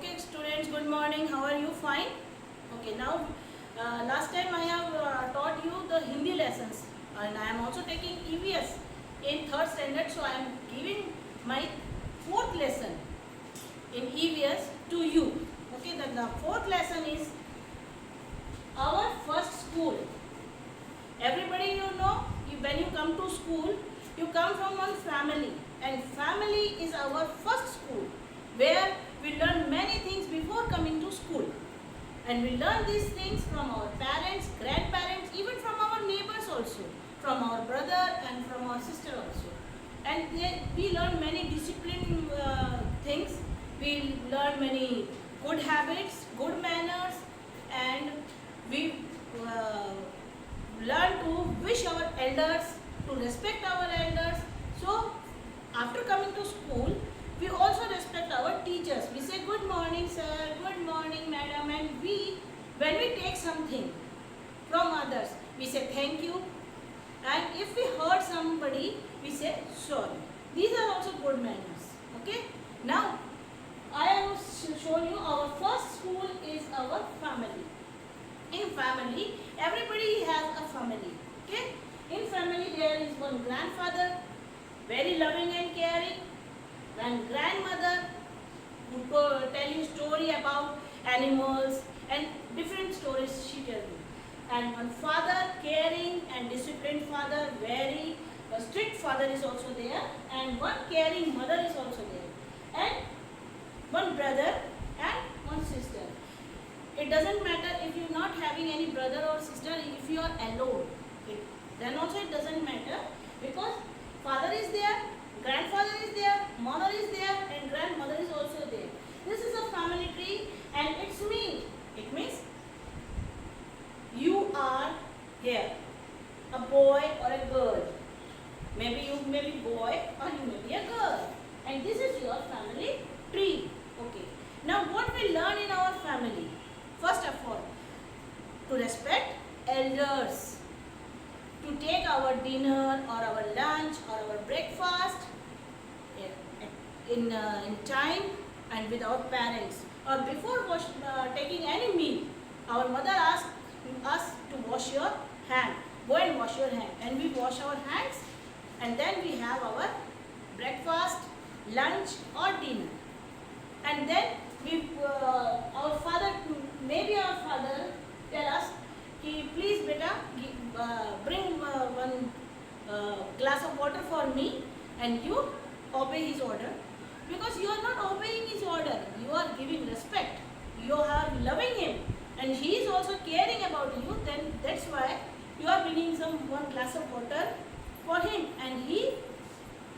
Okay, students, good morning. How are you? Fine? Okay, now last time I have taught you the Hindi lessons, and I am also taking EVS in third standard, so I am giving my fourth lesson in EVS to you. Okay, then the fourth lesson is our first school. Everybody, when you come to school, you come from one family, and family is our first school, where we learn many things before coming to school. And we learn these things from our parents, grandparents, even from our neighbors also, from our brother and from our sister also. And we learn many discipline things. We learn many good habits, good manners, and we learn to wish our elders, to respect our elders. So after coming to school, we also respect our teachers. We say good morning sir, good morning madam, and when we take something from others, we say thank you, and if we hurt somebody, we say sorry. These are also good manners. Okay, now I have shown you our first school is our family. In family, everybody has a family. Okay, in family there is one grandfather, very loving and caring, and grandmother who tell you story about animals and different stories she tell you, and one father, caring and disciplined father, very strict father is also there, and one caring mother is also there, and one brother and one sister. It doesn't matter if you're not having any brother or sister, if you are alone, then also it doesn't matter, because father is there, grandfather is there, mother is there, and grandmother is also there. This is a family tree, and it's me. It means you are here, a boy or a girl. Maybe you may be boy or you may be a girl, and this is your family tree. Okay. Now what we learn in our family? First of all, to respect elders, to take our dinner or our lunch or our breakfast in time and with our parents, or before taking any meal, our mother asks us to wash your hand. Go and wash your hand, and we wash our hands, and then we have our breakfast, lunch or dinner, and then our father, maybe our father tell us कि please beta bring one glass of water for me, and you obey his order, because you are not obeying his order, you are giving respect, you are loving him, and he is also caring about you. Then that's why you are bringing one glass of water for him, and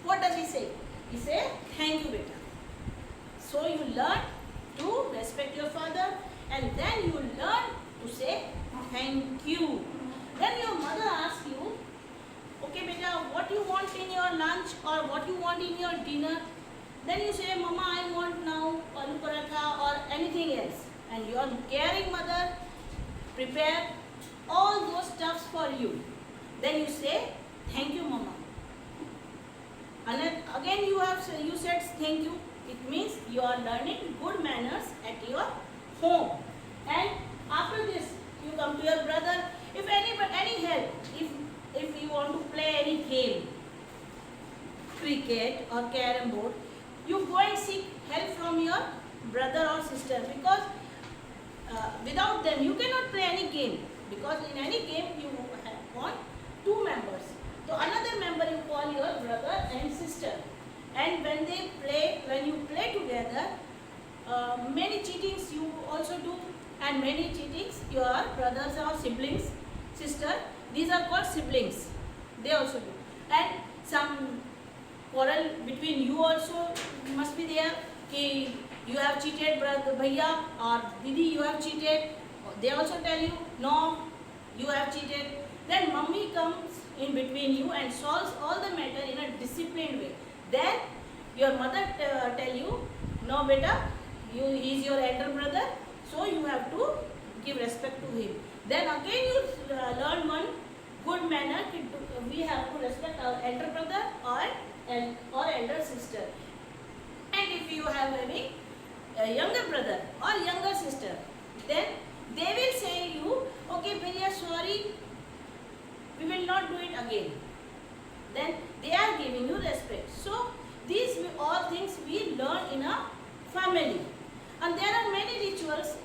what does he say? He say thank you beta. So you learn to respect your father, and then you learn to say thank you. Then your mother asks you, okay beta, what you want in your lunch or what you want in your dinner? Then you say, mama, I want now aloo paratha or anything else, and your caring mother prepare all those stuffs for you. Then you say thank you mama, and then again you said thank you. It means you are learning good manners at your home. And after this, you come to your brother. If any help, if you want to play any game, cricket or carrom board, you go and seek help from your brother or sister, because without them you cannot play any game, because in any game you want two members. So another member you call your brother and sister, and when you play together, many cheatings you also do, and many cheatings your brothers or siblings, sister, these are called siblings, they also do. And some quarrel between you also must be there, कि you have cheated brother bhaiya or didi, you have cheated, they also tell you no, you have cheated. Then mummy comes in between you and solves all the matter in a disciplined way. Then your mother tell you, no beta, he is your elder brother, so you have to give respect to him. Then again you learn one good manner, we have to respect our elder brother or elder sister. And if you have any younger brother or younger sister, then they will say you, okay, we are sorry, we will not do it again. Then they are giving you respect. So these all things we learn in a family. And there are many rituals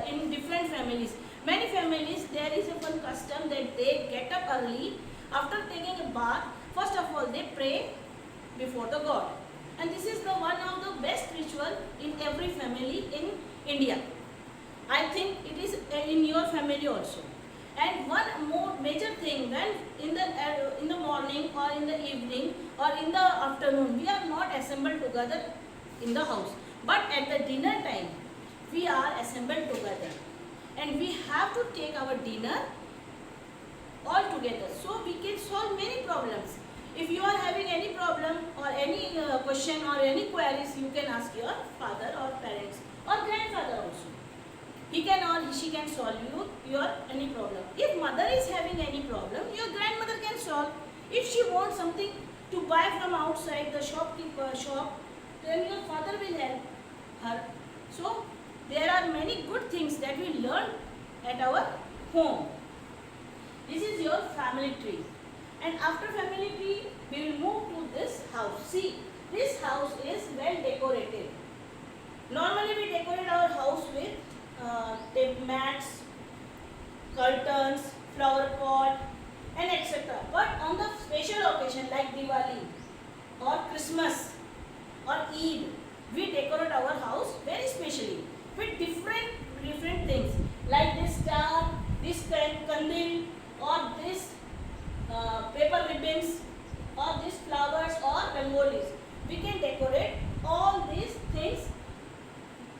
in different families. Many families, there is a one custom that they get up early. After taking a bath, first of all they pray before the God. And this is the one of the best ritual in every family in India. I think it is in your family also. And one more major thing, when in the morning or in the evening or in the afternoon, we are not assembled together in the house. But at the dinner time, we are assembled together. And we have to take our dinner all together. So we can solve many problems. If you are having any problem or any question or any queries, you can ask your father or parents or grandfather also. He can or she can solve you your any problem. If mother is having any problem, your grandmother can solve. If she wants something to buy from outside the shopkeeper shop, then your father will help her. So there are many good things that we learn at our home. This is your family tree. And after family tree, we will move to this house. See, this house is well decorated. Normally we decorate our house with mats, curtains, flower pot and etc. But on the special occasion like Diwali or Christmas or Eid, we decorate our house very specially with different things like this star, this candle or this paper ribbons or these flowers or rangolis. We can decorate all these things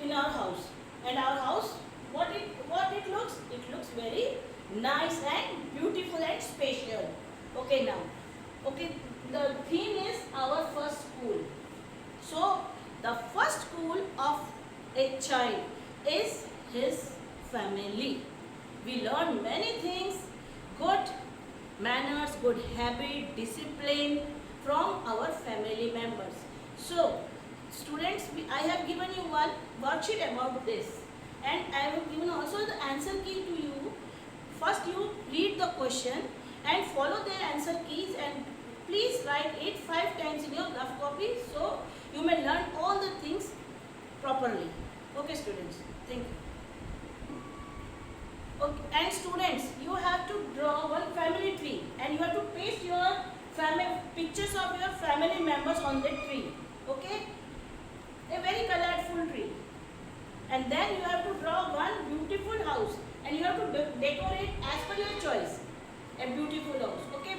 in our house. And our house, what it looks? It looks very nice and beautiful and special. Okay now. Okay, the theme is our first school. So the first school of a child is his family. We learn many things, good manners, good habit, discipline from our family members. So students, I have given you one worksheet about this and I have given also the answer key to you. First you read the question and follow their answer keys and please write it 5 times in your rough copy so you may learn all the things properly. Okay students, thank you. Okay. And students, you have to draw one family tree and you have to paste your pictures of your family members on the tree. Okay? A very colorful tree. And then you have to draw one beautiful house and you have to decorate as per your choice. A beautiful house. Okay,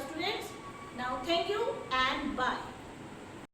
students? Now thank you and bye.